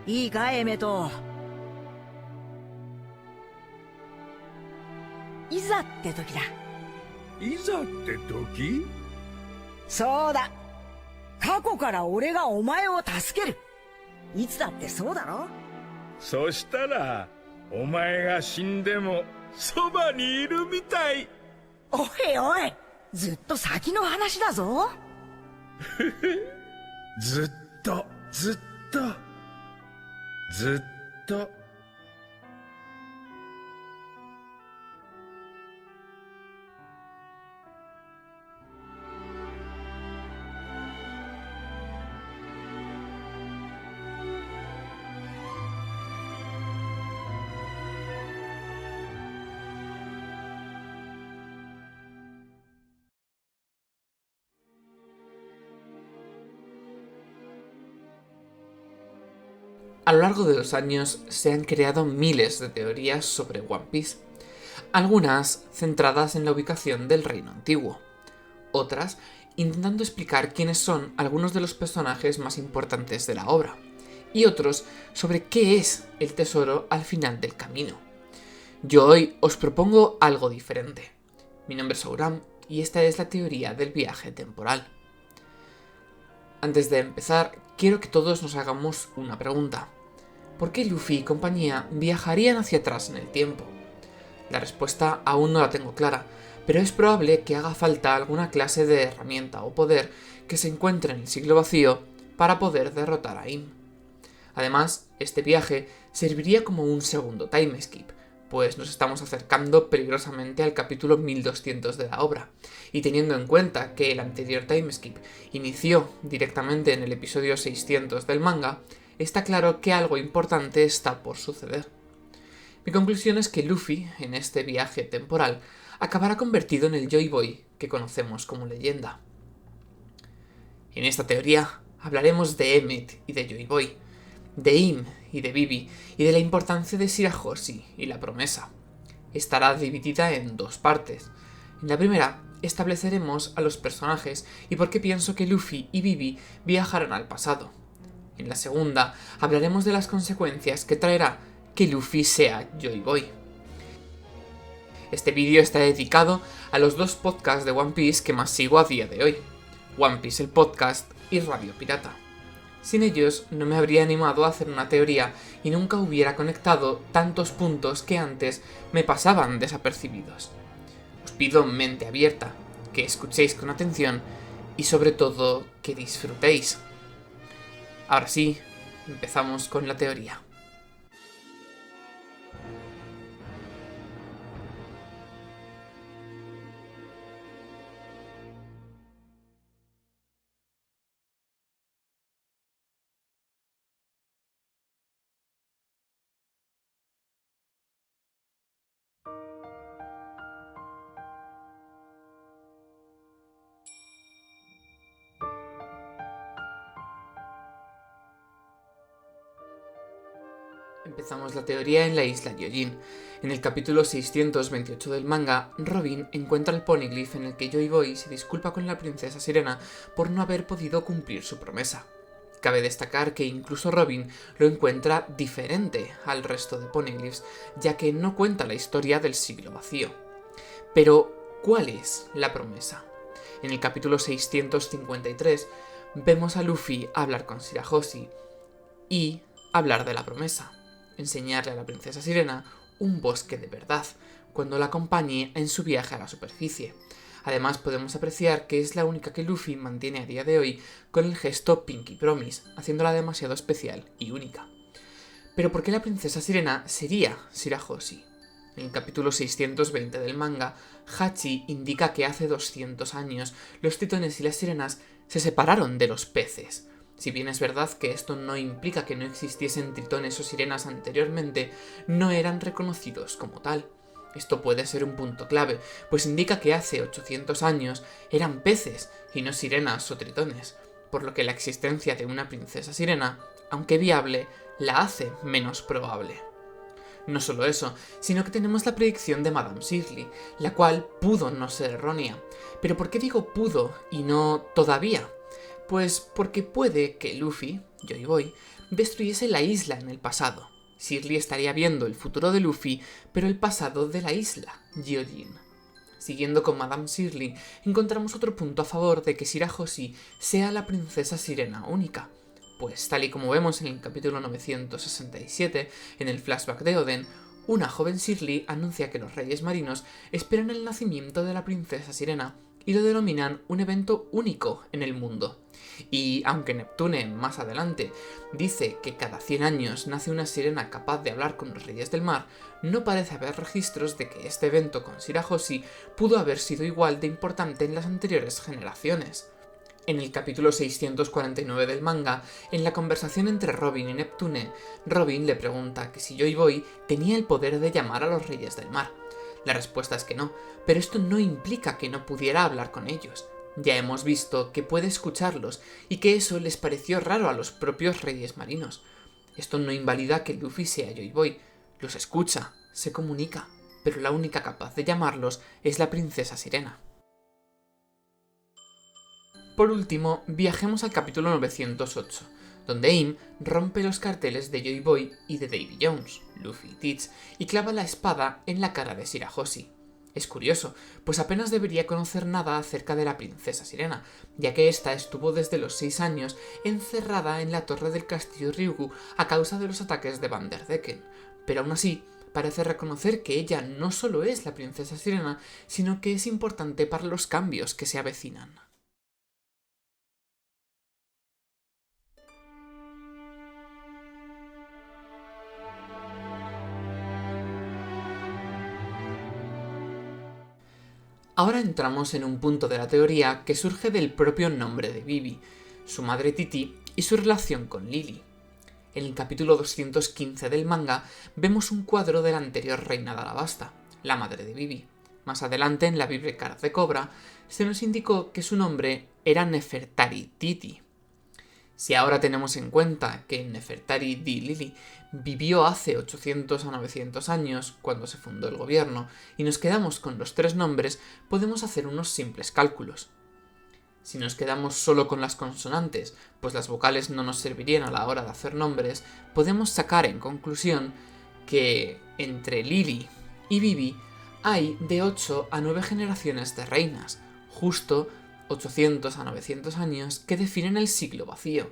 いいかエメト。いざって時だ。いざって時？そうだ。過去から俺がお前を助ける。いつだってそうだろ。そしたらお前が死んでもそばにいるみたい。おいおい、ずっと先の話だぞ。ずっとずっとずっと。A lo largo de los años se han creado miles de teorías sobre One Piece, algunas centradas en la ubicación del Reino Antiguo, otras intentando explicar quiénes son algunos de los personajes más importantes de la obra, y otros sobre qué es el tesoro al final del camino. Yo hoy os propongo algo diferente. Mi nombre es Auram y esta es la teoría del viaje temporal. Antes de empezar, quiero que todos nos hagamos una pregunta. ¿Por qué Luffy y compañía viajarían hacia atrás en el tiempo? La respuesta aún no la tengo clara, pero es probable que haga falta alguna clase de herramienta o poder que se encuentre en el siglo vacío para poder derrotar a Im. Además, este viaje serviría como un segundo time skip, pues nos estamos acercando peligrosamente al capítulo 1200 de la obra, y teniendo en cuenta que el anterior time skip inició directamente en el episodio 600 del manga, está claro que algo importante está por suceder. Mi conclusión es que Luffy, en este viaje temporal, acabará convertido en el Joy Boy que conocemos como leyenda. En esta teoría hablaremos de Emmet y de Joy Boy, de Im y de Vivi, y de la importancia de Shirahoshi y la promesa. Estará dividida en dos partes. En la primera, estableceremos a los personajes y por qué pienso que Luffy y Vivi viajarán al pasado. En la segunda, hablaremos de las consecuencias que traerá que Luffy sea Joy Boy. Este vídeo está dedicado a los dos podcasts de One Piece que más sigo a día de hoy, One Piece el podcast y Radio Pirata. Sin ellos no me habría animado a hacer una teoría y nunca hubiera conectado tantos puntos que antes me pasaban desapercibidos. Os pido mente abierta, que escuchéis con atención y sobre todo que disfrutéis. Ahora sí, empezamos con la teoría. Empezamos la teoría en la isla Gyojin. En el capítulo 628 del manga, Robin encuentra el poneglyph en el que Joy Boy se disculpa con la princesa Sirena por no haber podido cumplir su promesa. Cabe destacar que incluso Robin lo encuentra diferente al resto de poneglyphs, ya que no cuenta la historia del siglo vacío. Pero, ¿cuál es la promesa? En el capítulo 653 vemos a Luffy hablar con Shirahoshi y hablar de la promesa. Enseñarle a la princesa Sirena un bosque de verdad, cuando la acompañe en su viaje a la superficie. Además podemos apreciar que es la única que Luffy mantiene a día de hoy con el gesto Pinky Promise, haciéndola demasiado especial y única. Pero ¿por qué la princesa Sirena sería Shirahoshi? En el capítulo 620 del manga, Hachi indica que hace 200 años los tritones y las sirenas se separaron de los peces. Si bien es verdad que esto no implica que no existiesen tritones o sirenas anteriormente, no eran reconocidos como tal. Esto puede ser un punto clave, pues indica que hace 800 años eran peces y no sirenas o tritones, por lo que la existencia de una princesa sirena, aunque viable, la hace menos probable. No solo eso, sino que tenemos la predicción de Madame Shirley, la cual pudo no ser errónea. ¿Pero por qué digo pudo y no todavía? Pues porque puede que Luffy, Joy Boy, destruyese la isla en el pasado. Shirley estaría viendo el futuro de Luffy, pero el pasado de la isla, Gyojin. Siguiendo con Madame Shirley, encontramos otro punto a favor de que Shirahoshi sea la princesa sirena única, pues tal y como vemos en el capítulo 967, en el flashback de Oden, una joven Shirley anuncia que los Reyes Marinos esperan el nacimiento de la princesa sirena y lo denominan un evento único en el mundo. Y aunque Neptune más adelante dice que cada 100 años nace una sirena capaz de hablar con los Reyes del Mar, no parece haber registros de que este evento con Shirahoshi pudo haber sido igual de importante en las anteriores generaciones. En el capítulo 649 del manga, en la conversación entre Robin y Neptune, Robin le pregunta que si Joy Boy tenía el poder de llamar a los Reyes del Mar. La respuesta es que no, pero esto no implica que no pudiera hablar con ellos. Ya hemos visto que puede escucharlos y que eso les pareció raro a los propios Reyes Marinos. Esto no invalida que Luffy sea Joy Boy, los escucha, se comunica, pero la única capaz de llamarlos es la princesa sirena. Por último, viajemos al capítulo 908, donde Aim rompe los carteles de Joy Boy y de Davy Jones, Luffy y Teach, y clava la espada en la cara de Shirahoshi. Es curioso, pues apenas debería conocer nada acerca de la princesa sirena, ya que ésta estuvo desde los 6 años encerrada en la torre del castillo Ryugu a causa de los ataques de Vanderdecken, pero aún así parece reconocer que ella no solo es la princesa sirena, sino que es importante para los cambios que se avecinan. Ahora entramos en un punto de la teoría que surge del propio nombre de Vivi, su madre Titi y su relación con Lily. En el capítulo 215 del manga vemos un cuadro de la anterior reina de Alabasta, la madre de Vivi. Más adelante, en la Bible Card de Cobra, se nos indicó que su nombre era Nefertari Titi. Si ahora tenemos en cuenta que Nefertari Di Lily vivió hace 800 a 900 años, cuando se fundó el gobierno, y nos quedamos con los 3 nombres, podemos hacer unos simples cálculos. Si nos quedamos solo con las consonantes, pues las vocales no nos servirían a la hora de hacer nombres, podemos sacar en conclusión que entre Lily y Vivi hay de 8 a 9 generaciones de reinas, justo 800 a 900 años que definen el siglo vacío.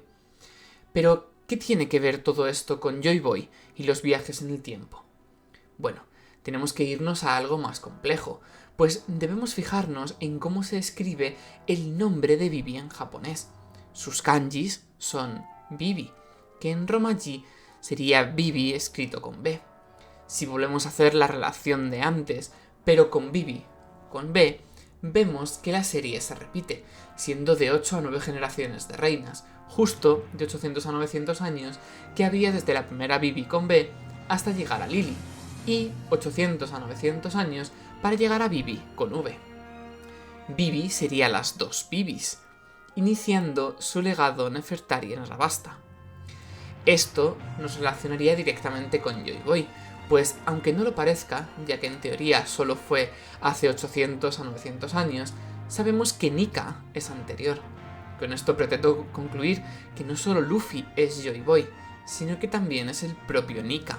Pero, ¿qué tiene que ver todo esto con Joy Boy y los viajes en el tiempo? Bueno, tenemos que irnos a algo más complejo, pues debemos fijarnos en cómo se escribe el nombre de Vivi en japonés. Sus kanjis son Vivi, que en romaji sería Vivi escrito con B. Si volvemos a hacer la relación de antes, pero con Vivi con B, vemos que la serie se repite, siendo de 8 a 9 generaciones de reinas, justo de 800 a 900 años que había desde la primera Vivi con B hasta llegar a Lily, y 800 a 900 años para llegar a Vivi con V. Vivi sería las 2 Vivis, iniciando su legado Nefertari en Alabasta. Esto nos relacionaría directamente con Joy Boy, pues aunque no lo parezca, ya que en teoría solo fue hace 800 a 900 años, sabemos que Nika es anterior. Con esto pretendo concluir que no solo Luffy es Joy Boy, sino que también es el propio Nika.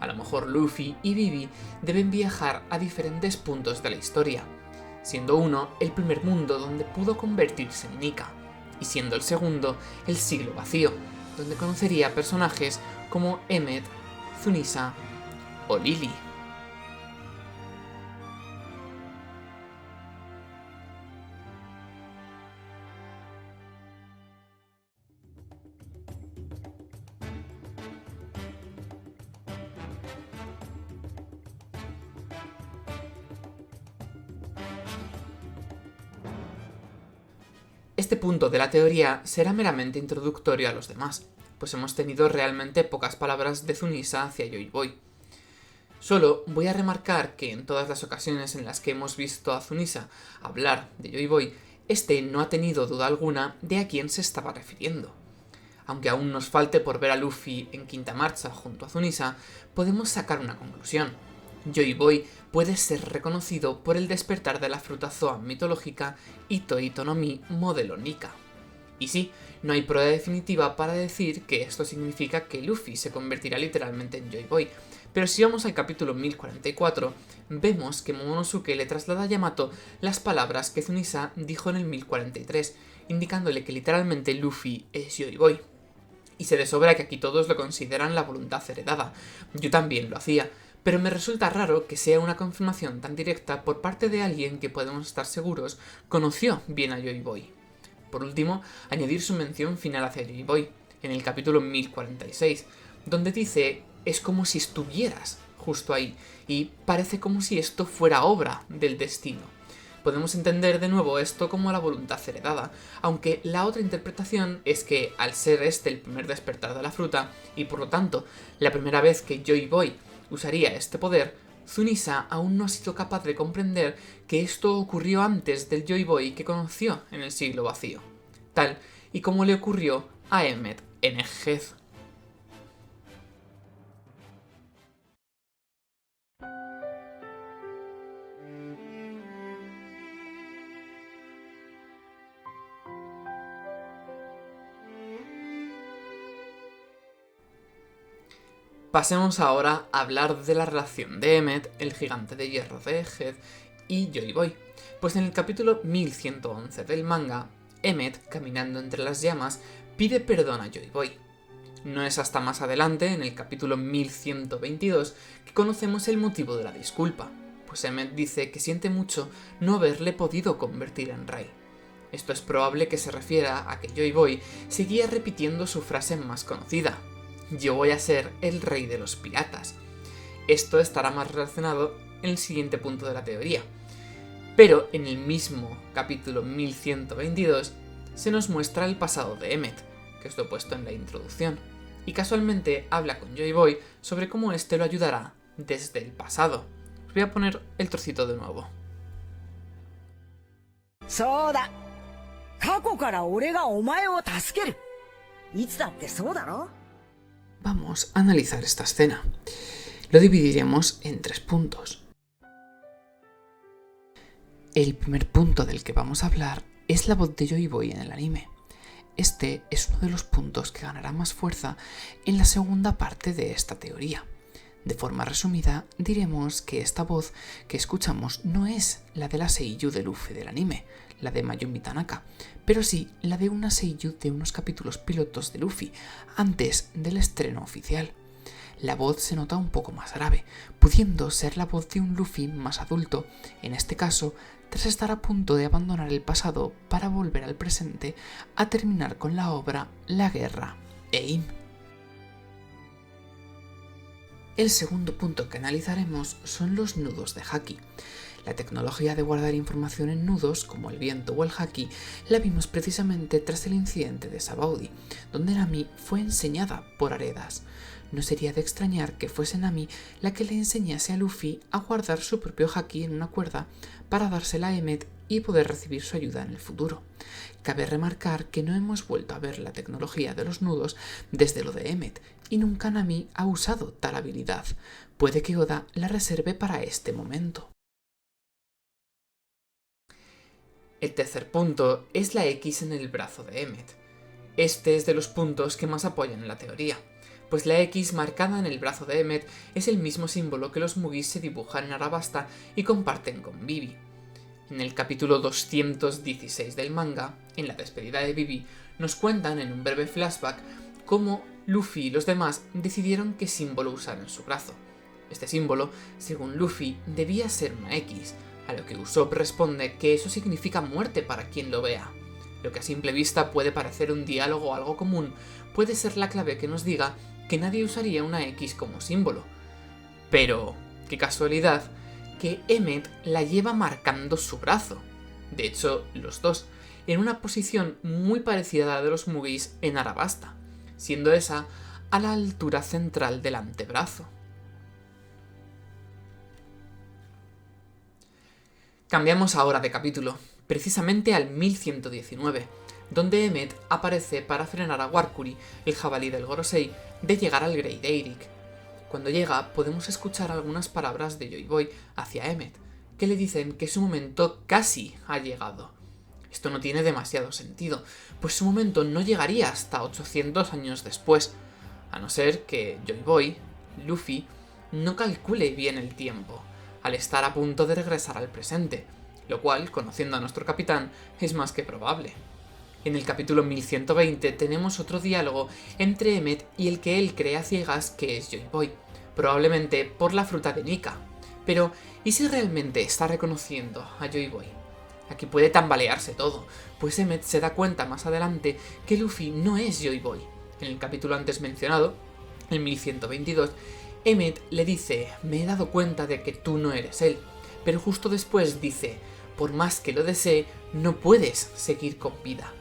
A lo mejor Luffy y Vivi deben viajar a diferentes puntos de la historia, siendo uno el primer mundo donde pudo convertirse en Nika, y siendo el segundo el siglo vacío, donde conocería personajes como Emmet, Zunisa o Lily. Este punto de la teoría será meramente introductorio a los demás, pues hemos tenido realmente pocas palabras de Zunisa hacia Joy Boy. Solo voy a remarcar que en todas las ocasiones en las que hemos visto a Zunisa hablar de Joy Boy, este no ha tenido duda alguna de a quién se estaba refiriendo. Aunque aún nos falte por ver a Luffy en quinta marcha junto a Zunisa, podemos sacar una conclusión. Joy Boy puede ser reconocido por el despertar de la fruta Zoan mitológica Ito Ito no Mi modelo Nika. Y sí, No hay prueba definitiva para decir que esto significa que Luffy se convertirá literalmente en Joy Boy, pero si vamos al capítulo 1044, vemos que Momonosuke le traslada a Yamato las palabras que Zunisa dijo en el 1043, indicándole que literalmente Luffy es Joy Boy. Y se de sobra que aquí todos lo consideran la voluntad heredada. Yo también lo hacía, pero me resulta raro que sea una confirmación tan directa por parte de alguien que podemos estar seguros conoció bien a Joy Boy. Por último, añadir su mención final hacia Joy Boy, en el capítulo 1046, donde dice: es como si estuvieras justo ahí, y parece como si esto fuera obra del destino. Podemos entender de nuevo esto como la voluntad heredada, aunque la otra interpretación es que, al ser este el primer despertar de la fruta, y por lo tanto la primera vez que Joy Boy usaría este poder, Zunisa aún no ha sido capaz de comprender que esto ocurrió antes del Joy Boy que conoció en el siglo vacío, tal y como le ocurrió a Emmet en Egghead. Pasemos ahora a hablar de la relación de Emmet, el gigante de hierro de Egghead, y Joy Boy. Pues en el capítulo 1111 del manga, Emmet, caminando entre las llamas, pide perdón a Joy Boy. No es hasta más adelante, en el capítulo 1122, que conocemos el motivo de la disculpa, pues Emmet dice que siente mucho no haberle podido convertir en rey. Esto es probable que se refiera a que Joy Boy seguía repitiendo su frase más conocida: yo voy a ser el rey de los piratas. Esto estará más relacionado en el siguiente punto de la teoría. Pero en el mismo capítulo 1122 se nos muestra el pasado de Emmet, que os lo he puesto en la introducción, y casualmente habla con Joy Boy sobre cómo este lo ayudará desde el pasado. Os voy a poner el trocito de nuevo. そうだ。過去から俺がお前を助ける。いつだってそうだろ。 Vamos a analizar esta escena. Lo dividiremos en 3 puntos. El primer punto del que vamos a hablar es la voz de Joy Boy en el anime. Este es uno de los puntos que ganará más fuerza en la segunda parte de esta teoría. De forma resumida, diremos que esta voz que escuchamos no es la de la seiyuu de Luffy del anime, la de Mayumi Tanaka, pero sí la de una seiyuu de unos capítulos pilotos de Luffy, antes del estreno oficial. La voz se nota un poco más grave, pudiendo ser la voz de un Luffy más adulto, en este caso, tras estar a punto de abandonar el pasado para volver al presente a terminar con la obra La Guerra Aim. El segundo punto que analizaremos son los nudos de Haki. La tecnología de guardar información en nudos, como el viento o el Haki, la vimos precisamente tras el incidente de Sabaody, donde Nami fue enseñada por Aredas. No sería de extrañar que fuese Nami la que le enseñase a Luffy a guardar su propio Haki en una cuerda para dársela a Emmet y poder recibir su ayuda en el futuro. Cabe remarcar que no hemos vuelto a ver la tecnología de los nudos desde lo de Emmet, y nunca Nami ha usado tal habilidad. Puede que Oda la reserve para este momento. El tercer punto es la X en el brazo de Emmet. Este es de los puntos que más apoyan la teoría, pues la X marcada en el brazo de Emmet es el mismo símbolo que los Mugis se dibujan en Arabasta y comparten con Vivi. En el capítulo 216 del manga, en la despedida de Vivi, nos cuentan en un breve flashback cómo Luffy y los demás decidieron qué símbolo usar en su brazo. Este símbolo, según Luffy, debía ser una X, a lo que Usopp responde que eso significa muerte para quien lo vea. Lo que a simple vista puede parecer un diálogo algo común, puede ser la clave que nos diga que nadie usaría una X como símbolo. Pero, qué casualidad, que Emmet la lleva marcando su brazo. De hecho, los dos, en una posición muy parecida a la de los Mugis en Arabasta, siendo esa a la altura central del antebrazo. Cambiamos ahora de capítulo, precisamente al 1119, donde Emmet aparece para frenar a Warkuri, el jabalí del Gorosei, de llegar al Great Eyrick. Cuando llega, podemos escuchar algunas palabras de Joy Boy hacia Emmet, que le dicen que su momento casi ha llegado. Esto no tiene demasiado sentido, pues su momento no llegaría hasta 800 años después, a no ser que Joy Boy, Luffy, no calcule bien el tiempo, al estar a punto de regresar al presente, lo cual, conociendo a nuestro capitán, es más que probable. En el capítulo 1120 tenemos otro diálogo entre Emmet y el que él cree a ciegas que es Joy Boy, probablemente por la fruta de Nika. Pero, ¿y si realmente está reconociendo a Joy Boy? Aquí puede tambalearse todo, pues Emmet se da cuenta más adelante que Luffy no es Joy Boy. En el capítulo antes mencionado, en 1122, Emmet le dice: me he dado cuenta de que tú no eres él, pero justo después dice: por más que lo desee, no puedes seguir con vida.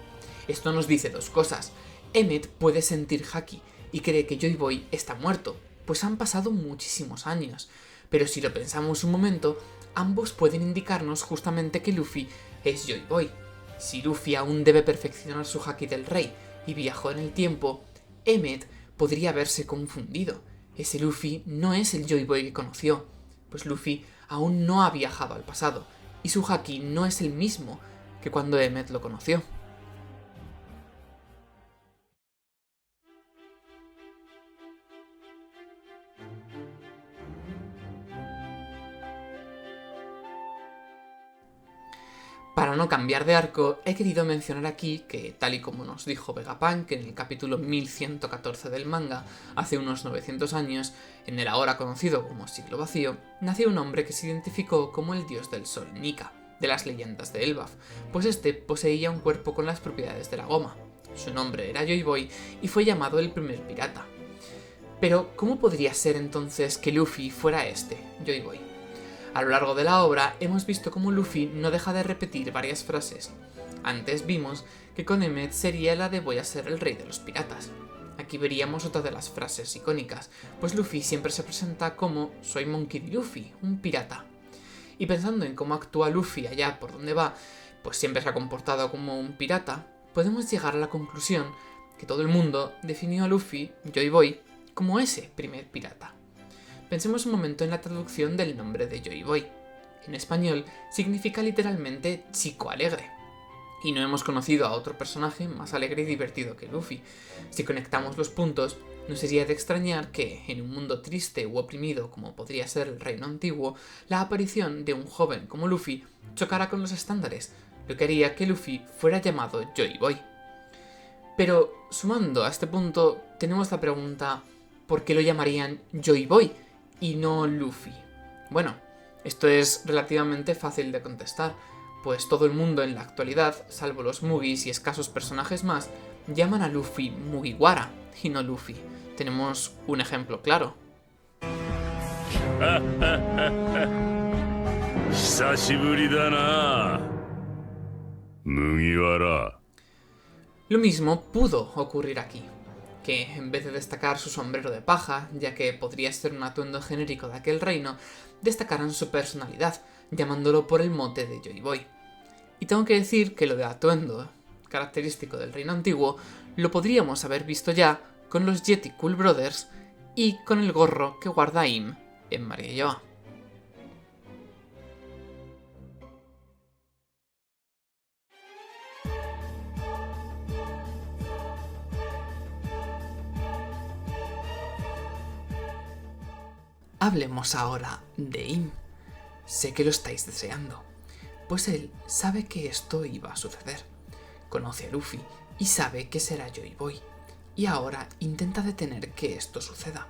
Esto nos dice dos cosas. Emmet puede sentir haki y cree que Joy Boy está muerto, pues han pasado muchísimos años, pero si lo pensamos un momento, ambos pueden indicarnos justamente que Luffy es Joy Boy. Si Luffy aún debe perfeccionar su haki del rey y viajó en el tiempo, Emmet podría haberse confundido. Ese Luffy no es el Joy Boy que conoció, pues Luffy aún no ha viajado al pasado, y su haki no es el mismo que cuando Emmet lo conoció. Para no cambiar de arco, he querido mencionar aquí que, tal y como nos dijo Vegapunk en el capítulo 1114 del manga, hace unos 900 años, en el ahora conocido como Siglo Vacío, nació un hombre que se identificó como el dios del sol Nika, de las leyendas de Elbaf, pues este poseía un cuerpo con las propiedades de la goma. Su nombre era Joy Boy y fue llamado el primer pirata. Pero, ¿cómo podría ser entonces que Luffy fuera este, Joy Boy? A lo largo de la obra hemos visto cómo Luffy no deja de repetir varias frases. Antes vimos que con Emmet sería la de voy a ser el rey de los piratas. Aquí veríamos otra de las frases icónicas, pues Luffy siempre se presenta como soy Monkey D. Luffy, un pirata. Y pensando en cómo actúa Luffy allá por donde va, pues siempre se ha comportado como un pirata, podemos llegar a la conclusión que todo el mundo definió a Luffy, Joy Boy, como ese primer pirata. Pensemos un momento en la traducción del nombre de Joy Boy. En español significa literalmente chico alegre. Y no hemos conocido a otro personaje más alegre y divertido que Luffy. Si conectamos los puntos, no sería de extrañar que, en un mundo triste u oprimido como podría ser el Reino Antiguo, la aparición de un joven como Luffy chocara con los estándares, lo que haría que Luffy fuera llamado Joy Boy. Pero, sumando a este punto, tenemos la pregunta: ¿por qué lo llamarían Joy Boy y no Luffy? Bueno, esto es relativamente fácil de contestar, pues todo el mundo en la actualidad, salvo los Mugis y escasos personajes más, llaman a Luffy Mugiwara y no Luffy. Tenemos un ejemplo claro. 久しぶりだな、麦わら。 Lo mismo pudo ocurrir aquí, que en vez de destacar su sombrero de paja, ya que podría ser un atuendo genérico de aquel reino, destacaran su personalidad, llamándolo por el mote de Joy Boy. Y tengo que decir que lo de atuendo, característico del reino antiguo, lo podríamos haber visto ya con los Yeti Cool Brothers y con el gorro que guarda Im en Mariejoa. Hablemos ahora de Im. Sé que lo estáis deseando, pues él sabe que esto iba a suceder. Conoce a Luffy y sabe que será Joy Boy, y ahora intenta detener que esto suceda.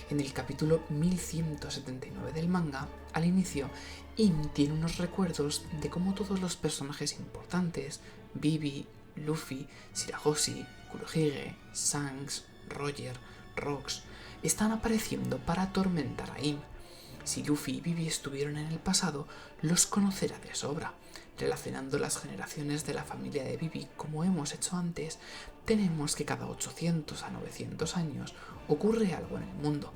En el capítulo 1179 del manga, al inicio, Im tiene unos recuerdos de cómo todos los personajes importantes, Vivi, Luffy, Shirahoshi, Kurohige, Shanks, Roger, Rox, están apareciendo para atormentar a Im. Si Luffy y Vivi estuvieron en el pasado, los conocerá de sobra. Relacionando las generaciones de la familia de Vivi como hemos hecho antes, tenemos que cada 800 a 900 años ocurre algo en el mundo.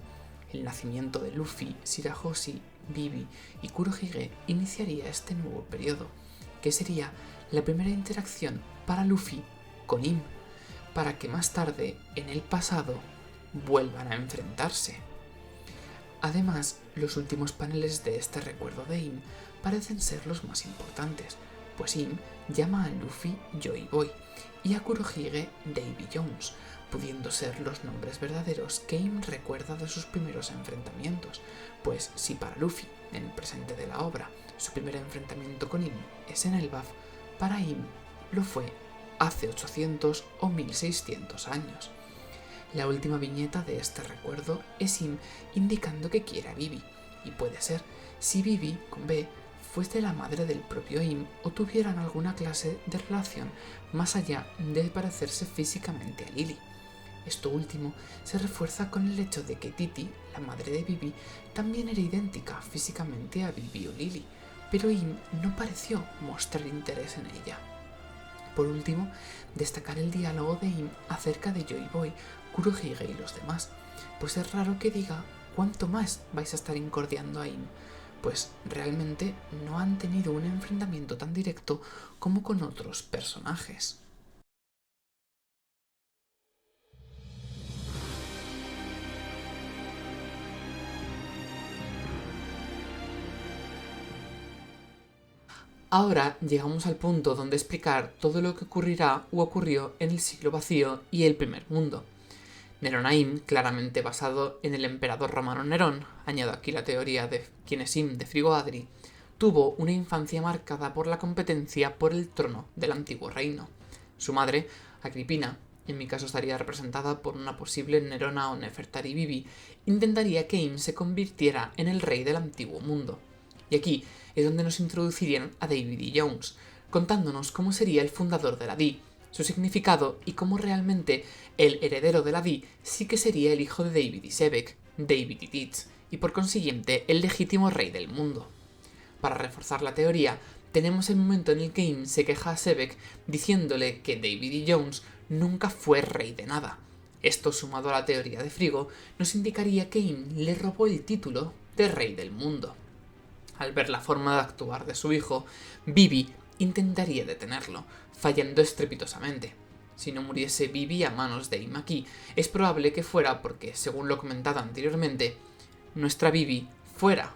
El nacimiento de Luffy, Shirahoshi, Vivi y Kurohige iniciaría este nuevo periodo, que sería la primera interacción para Luffy con Im, para que más tarde, en el pasado, vuelvan a enfrentarse. Además, los últimos paneles de este recuerdo de Im parecen ser los más importantes, pues Im llama a Luffy Joy Boy y a Kurohige Davy Jones, pudiendo ser los nombres verdaderos que Im recuerda de sus primeros enfrentamientos, pues si para Luffy, en el presente de la obra, su primer enfrentamiento con Im es en Elbaf, para Im lo fue hace 800 o 1600 años. La última viñeta de este recuerdo es Im indicando que quiere a Vivi, y puede ser si Vivi, con B, fuese la madre del propio Im o tuvieran alguna clase de relación más allá de parecerse físicamente a Lily. Esto último se refuerza con el hecho de que Titi, la madre de Vivi, también era idéntica físicamente a Vivi o Lily, pero Im no pareció mostrar interés en ella. Por último, destacar el diálogo de Im acerca de Joy Boy, Kurohige y los demás, pues es raro que diga cuánto más vais a estar incordiando a Im, pues realmente no han tenido un enfrentamiento tan directo como con otros personajes. Ahora llegamos al punto donde explicar todo lo que ocurrirá u ocurrió en el siglo vacío y el primer mundo. Neronaim, claramente basado en el emperador romano Nerón, añado aquí la teoría de quién es Im de Frigoadri, tuvo una infancia marcada por la competencia por el trono del antiguo reino. Su madre, Agripina, en mi caso estaría representada por una posible Nerona o Nefertari Vivi, intentaría que Im se convirtiera en el rey del antiguo mundo. Y aquí es donde nos introducirían a David E. Jones, contándonos cómo sería el fundador de la DI, su significado y cómo realmente el heredero de la DI sí que sería el hijo de David y Sebek, David y Teach, y por consiguiente el legítimo rey del mundo. Para reforzar la teoría, tenemos el momento en el que Im se queja a Sebek diciéndole que David E. Jones nunca fue rey de nada. Esto, sumado a la teoría de Frigo, nos indicaría que Im le robó el título de rey del mundo. Al ver la forma de actuar de su hijo, Vivi intentaría detenerlo, fallando estrepitosamente. Si no muriese Vivi a manos de Im aquí, es probable que fuera porque, según lo comentado anteriormente, nuestra Vivi fuera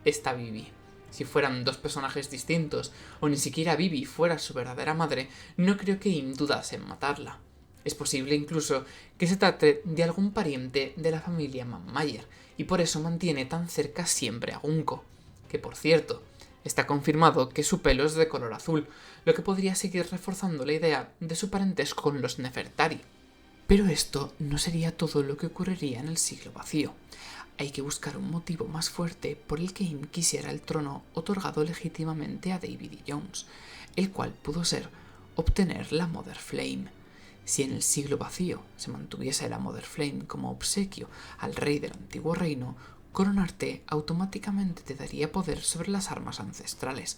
esta Vivi. Si fueran dos personajes distintos, o ni siquiera Vivi fuera su verdadera madre, no creo que Im dudase en matarla. Es posible incluso que se trate de algún pariente de la familia Manmayer, y por eso mantiene tan cerca siempre a Gunko, que por cierto, está confirmado que su pelo es de color azul, lo que podría seguir reforzando la idea de su parentesco con los Nefertari. Pero esto no sería todo lo que ocurriría en el siglo vacío. Hay que buscar un motivo más fuerte por el que Im quisiera el trono otorgado legítimamente a David E. Jones, el cual pudo ser obtener la Mother Flame. Si en el siglo vacío se mantuviese la Mother Flame como obsequio al rey del antiguo reino, coronarte automáticamente te daría poder sobre las armas ancestrales,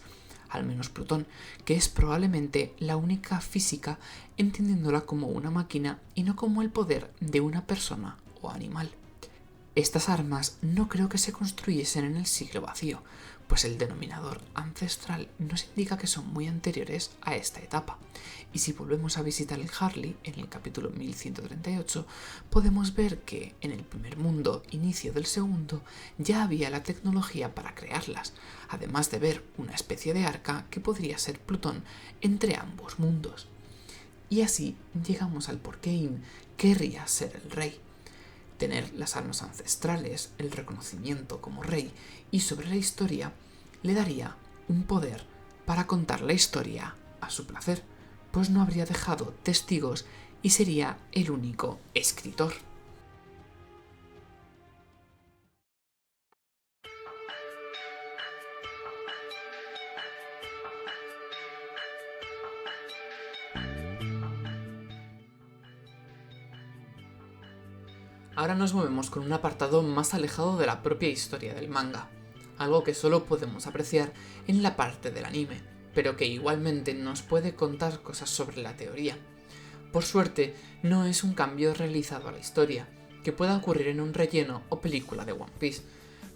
al menos Plutón, que es probablemente la única física entendiéndola como una máquina y no como el poder de una persona o animal. Estas armas no creo que se construyesen en el siglo vacío, pues el denominador ancestral nos indica que son muy anteriores a esta etapa. Y si volvemos a visitar el Harley, en el capítulo 1138, podemos ver que en el primer mundo, inicio del segundo, ya había la tecnología para crearlas, además de ver una especie de arca que podría ser Plutón entre ambos mundos. Y así llegamos al por qué Im querría ser el rey. Tener las armas ancestrales, el reconocimiento como rey y sobre la historia le daría un poder para contar la historia a su placer, pues no habría dejado testigos y sería el único escritor. Ahora nos movemos con un apartado más alejado de la propia historia del manga, algo que solo podemos apreciar en la parte del anime, pero que igualmente nos puede contar cosas sobre la teoría. Por suerte, no es un cambio realizado a la historia, que pueda ocurrir en un relleno o película de One Piece.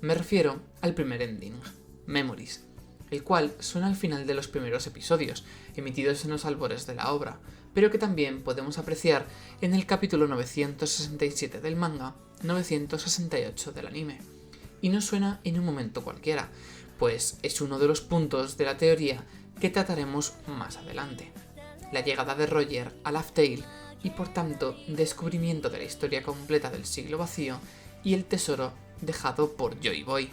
Me refiero al primer ending, Memories, el cual suena al final de los primeros episodios, emitidos en los albores de la obra, pero que también podemos apreciar en el capítulo 967 del manga, 968 del anime. Y no suena en un momento cualquiera, pues es uno de los puntos de la teoría que trataremos más adelante. La llegada de Roger a Laugh Tale y por tanto descubrimiento de la historia completa del siglo vacío y el tesoro dejado por Joy Boy.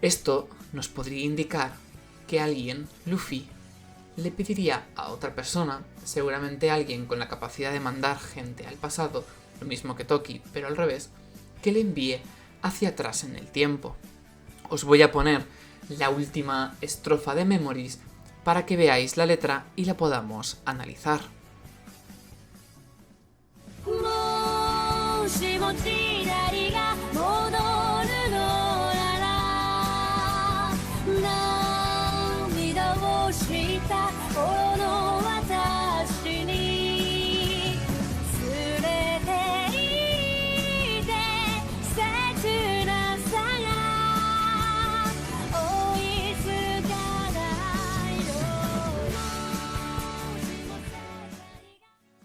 Esto nos podría indicar que alguien, Luffy, le pediría a otra persona, seguramente alguien con la capacidad de mandar gente al pasado, lo mismo que Toki, pero al revés, que le envíe hacia atrás en el tiempo. Os voy a poner la última estrofa de Memories para que veáis la letra y la podamos analizar.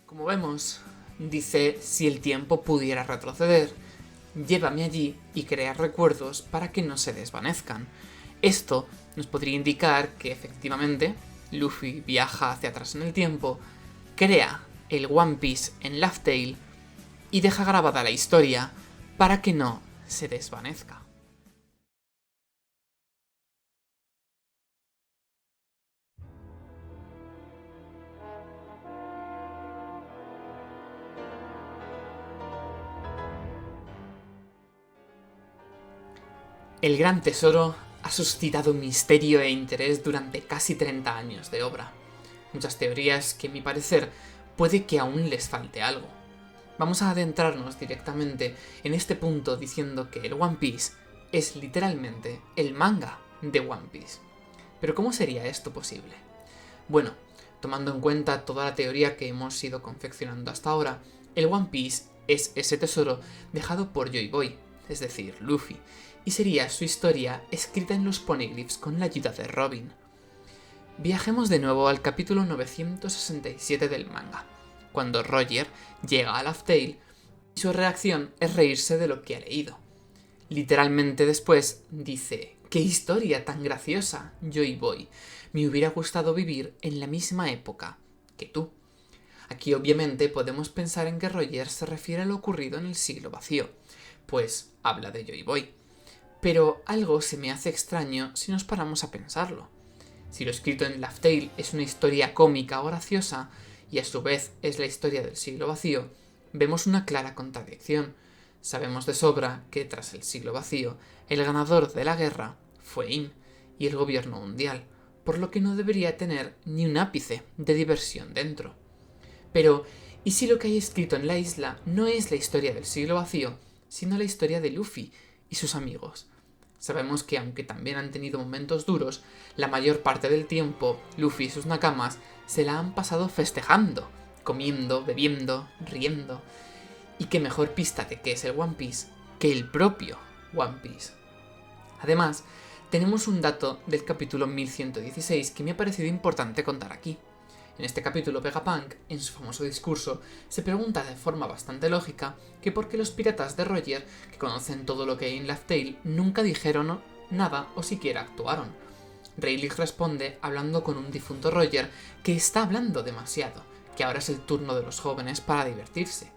Como vemos, dice: si el tiempo pudiera retroceder, llévame allí y crea recuerdos para que no se desvanezcan. Esto nos podría indicar que efectivamente Luffy viaja hacia atrás en el tiempo, crea el One Piece en Laugh Tale y deja grabada la historia para que no se desvanezca. El Gran Tesoro ha suscitado misterio e interés durante casi 30 años de obra. Muchas teorías que, a mi parecer, puede que aún les falte algo. Vamos a adentrarnos directamente en este punto diciendo que el One Piece es literalmente el manga de One Piece. Pero ¿cómo sería esto posible? Bueno, tomando en cuenta toda la teoría que hemos ido confeccionando hasta ahora, el One Piece es ese tesoro dejado por Joy Boy, es decir, Luffy, y sería su historia escrita en los poneglyphs con la ayuda de Robin. Viajemos de nuevo al capítulo 967 del manga, cuando Roger llega a Laugh Tale y su reacción es reírse de lo que ha leído. Literalmente después dice: ¡qué historia tan graciosa, Joy Boy! Me hubiera gustado vivir en la misma época que tú. Aquí obviamente podemos pensar en que Roger se refiere a lo ocurrido en el siglo vacío, pues habla de Joy Boy. Pero algo se me hace extraño si nos paramos a pensarlo. Si lo escrito en Laugh Tale es una historia cómica o graciosa, y a su vez es la historia del siglo vacío, vemos una clara contradicción. Sabemos de sobra que tras el siglo vacío, el ganador de la guerra fue In y el gobierno mundial, por lo que no debería tener ni un ápice de diversión dentro. Pero, ¿y si lo que hay escrito en la isla no es la historia del siglo vacío, sino la historia de Luffy y sus amigos? Sabemos que, aunque también han tenido momentos duros, la mayor parte del tiempo Luffy y sus nakamas se la han pasado festejando, comiendo, bebiendo, riendo. Y qué mejor pista de qué es el One Piece que el propio One Piece. Además, tenemos un dato del capítulo 1116 que me ha parecido importante contar aquí. En este capítulo, Vegapunk, en su famoso discurso, se pregunta de forma bastante lógica que por qué los piratas de Roger, que conocen todo lo que hay en Laugh Tale, nunca dijeron nada o siquiera actuaron. Rayleigh responde hablando con un difunto Roger que está hablando demasiado, que ahora es el turno de los jóvenes para divertirse.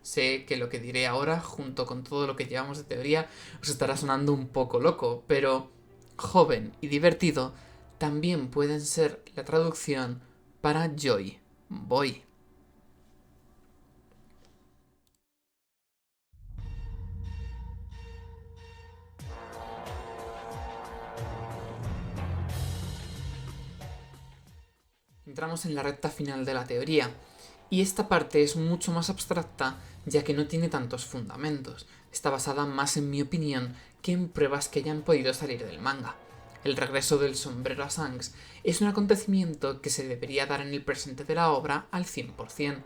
Sé que lo que diré ahora, junto con todo lo que llevamos de teoría, os estará sonando un poco loco, pero joven y divertido también pueden ser la traducción para Joy Boy. Entramos en la recta final de la teoría, y esta parte es mucho más abstracta ya que no tiene tantos fundamentos. Está basada más en mi opinión que en pruebas que hayan podido salir del manga. El regreso del sombrero a Shanks es un acontecimiento que se debería dar en el presente de la obra al 100%.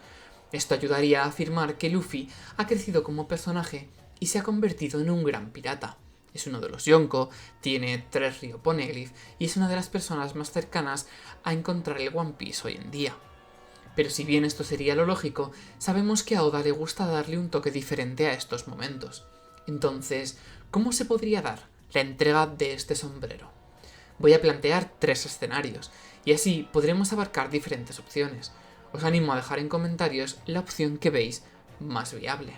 Esto ayudaría a afirmar que Luffy ha crecido como personaje y se ha convertido en un gran pirata. Es uno de los Yonko, tiene 3 Ryo Poneglyph y es una de las personas más cercanas a encontrar el One Piece hoy en día. Pero si bien esto sería lo lógico, sabemos que a Oda le gusta darle un toque diferente a estos momentos. Entonces, ¿cómo se podría dar la entrega de este sombrero. Voy a plantear 3 escenarios, y así podremos abarcar diferentes opciones. Os animo a dejar en comentarios la opción que veis más viable.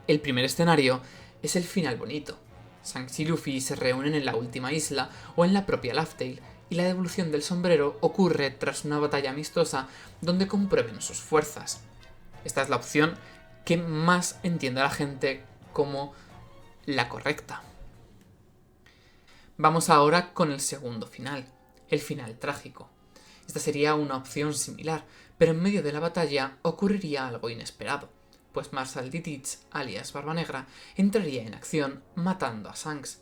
El primer escenario es el final bonito. Shanks y Luffy se reúnen en la última isla o en la propia Laugh Tale, y la devolución del sombrero ocurre tras una batalla amistosa donde comprueben sus fuerzas. Esta es la opción que más entiende a la gente como la correcta. Vamos ahora con el segundo final, el final trágico. Esta sería una opción similar, pero en medio de la batalla ocurriría algo inesperado, pues Marshall D. Teach, alias Barba Negra, entraría en acción matando a Shanks.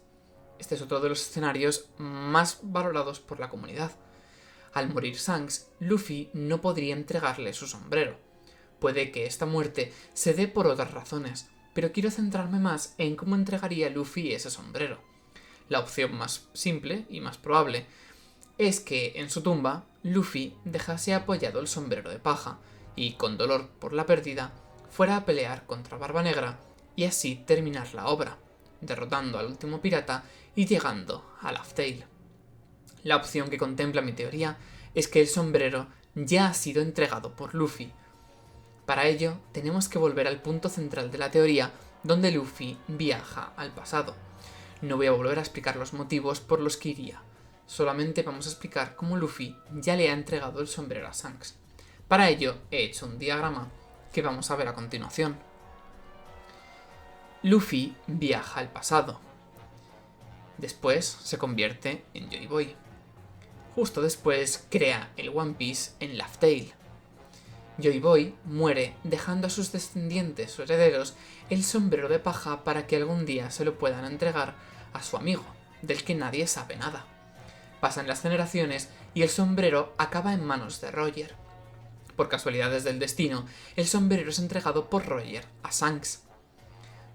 Este es otro de los escenarios más valorados por la comunidad. Al morir Shanks, Luffy no podría entregarle su sombrero. Puede que esta muerte se dé por otras razones, pero quiero centrarme más en cómo entregaría Luffy ese sombrero. La opción más simple y más probable es que en su tumba Luffy dejase apoyado el sombrero de paja y, con dolor por la pérdida, fuera a pelear contra Barba Negra y así terminar la obra, derrotando al último pirata y llegando a Laugh Tale. La opción que contempla mi teoría es que el sombrero ya ha sido entregado por Luffy. Para ello, tenemos que volver al punto central de la teoría, donde Luffy viaja al pasado. No voy a volver a explicar los motivos por los que iría, solamente vamos a explicar cómo Luffy ya le ha entregado el sombrero a Shanks. Para ello, he hecho un diagrama que vamos a ver a continuación. Luffy viaja al pasado. Después se convierte en Joy Boy. Justo después crea el One Piece en Laugh Tale. Joy Boy muere dejando a sus descendientes o herederos el sombrero de paja para que algún día se lo puedan entregar a su amigo, del que nadie sabe nada. Pasan las generaciones y el sombrero acaba en manos de Roger. Por casualidades del destino, el sombrero es entregado por Roger a Shanks.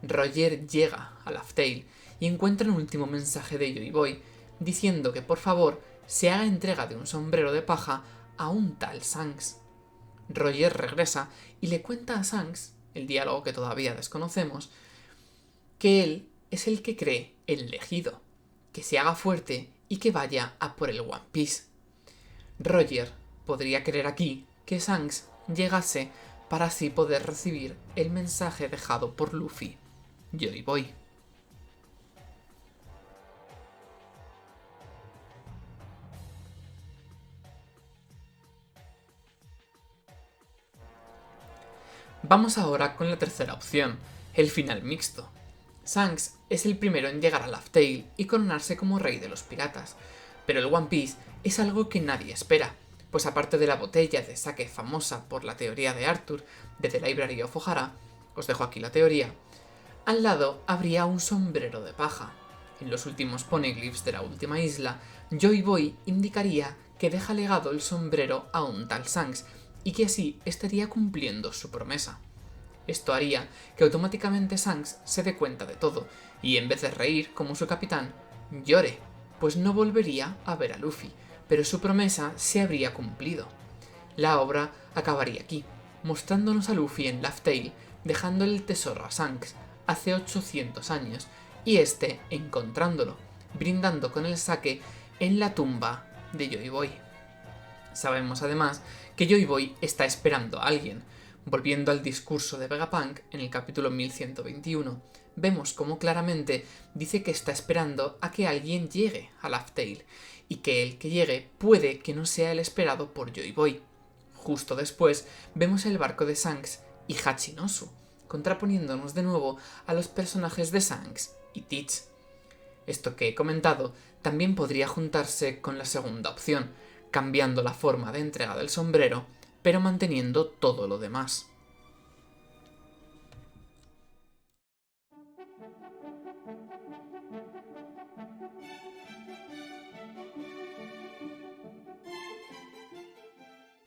Roger llega a Laugh Tale y encuentra un último mensaje de Joy Boy diciendo que por favor se haga entrega de un sombrero de paja a un tal Shanks. Roger regresa y le cuenta a Shanks, el diálogo que todavía desconocemos, que él es el que cree el elegido, que se haga fuerte y que vaya a por el One Piece. Roger podría creer aquí que Shanks llegase para así poder recibir el mensaje dejado por Luffy, Joy Boy. Vamos ahora con la tercera opción, el final mixto. Shanks es el primero en llegar a Laugh Tale y coronarse como rey de los piratas, pero el One Piece es algo que nadie espera, pues aparte de la botella de sake famosa por la teoría de Arthur de The Library of Ohara, os dejo aquí la teoría, al lado habría un sombrero de paja. En los últimos poneglyphs de la última isla, Joy Boy indicaría que deja legado el sombrero a un tal Shanks y que así estaría cumpliendo su promesa. Esto haría que automáticamente Shanks se dé cuenta de todo y en vez de reír como su capitán, llore, pues no volvería a ver a Luffy, pero su promesa se habría cumplido. La obra acabaría aquí, mostrándonos a Luffy en Laugh Tale dejándole el tesoro a Shanks hace 800 años y este encontrándolo, brindando con el sake en la tumba de Joy Boy. Sabemos además que Joy Boy está esperando a alguien. Volviendo al discurso de Vegapunk en el capítulo 1121, vemos cómo claramente dice que está esperando a que alguien llegue a Laugh Tale, y que el que llegue puede que no sea el esperado por Joy Boy. Justo después vemos el barco de Shanks y Hachinosu, contraponiéndonos de nuevo a los personajes de Shanks y Teach. Esto que he comentado también podría juntarse con la segunda opción, cambiando la forma de entrega del sombrero, pero manteniendo todo lo demás.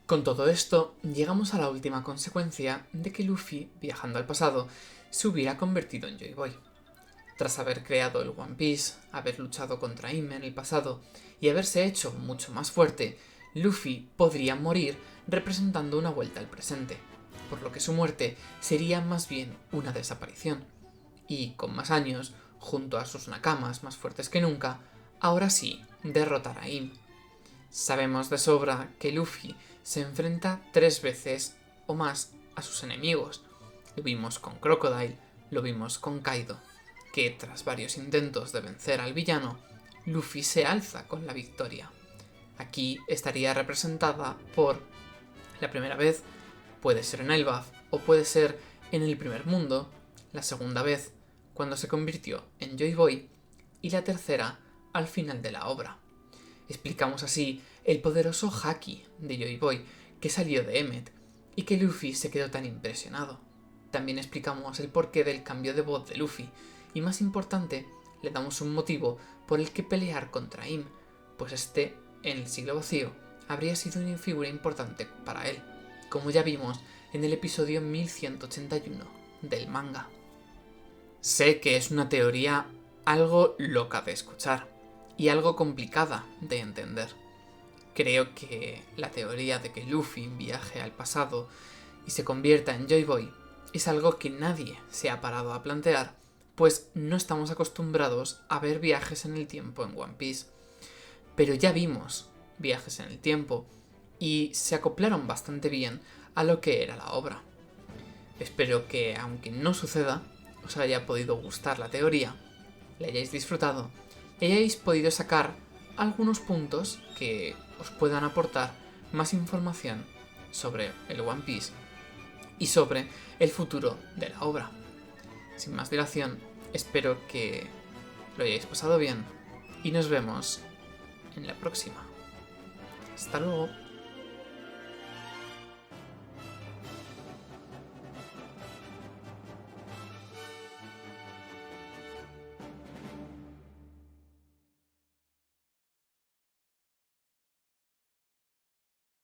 Con todo esto, llegamos a la última consecuencia de que Luffy, viajando al pasado, se hubiera convertido en Joy Boy. Tras haber creado el One Piece, haber luchado contra Ime en el pasado y haberse hecho mucho más fuerte, Luffy podría morir representando una vuelta al presente, por lo que su muerte sería más bien una desaparición, y con más años junto a sus nakamas más fuertes que nunca, ahora sí derrotar a Im. Sabemos de sobra que Luffy se enfrenta 3 veces o más a sus enemigos. Lo vimos con Crocodile, lo vimos con Kaido, que tras varios intentos de vencer al villano, Luffy se alza con la victoria. Aquí estaría representada por la primera vez, puede ser en Elbaf o puede ser en el primer mundo, la segunda vez cuando se convirtió en Joy Boy y la tercera al final de la obra. Explicamos así el poderoso haki de Joy Boy que salió de Emmet y que Luffy se quedó tan impresionado. También explicamos el porqué del cambio de voz de Luffy y, más importante, le damos un motivo por el que pelear contra Im, pues este, en el siglo vacío, habría sido una figura importante para él, como ya vimos en el episodio 1181 del manga. Sé que es una teoría algo loca de escuchar y algo complicada de entender. Creo que la teoría de que Luffy viaje al pasado y se convierta en Joy Boy es algo que nadie se ha parado a plantear, pues no estamos acostumbrados a ver viajes en el tiempo en One Piece. Pero ya vimos viajes en el tiempo y se acoplaron bastante bien a lo que era la obra. Espero que, aunque no suceda, os haya podido gustar la teoría, la hayáis disfrutado y hayáis podido sacar algunos puntos que os puedan aportar más información sobre el One Piece y sobre el futuro de la obra. Sin más dilación, espero que lo hayáis pasado bien y nos vemos en la próxima. Hasta luego.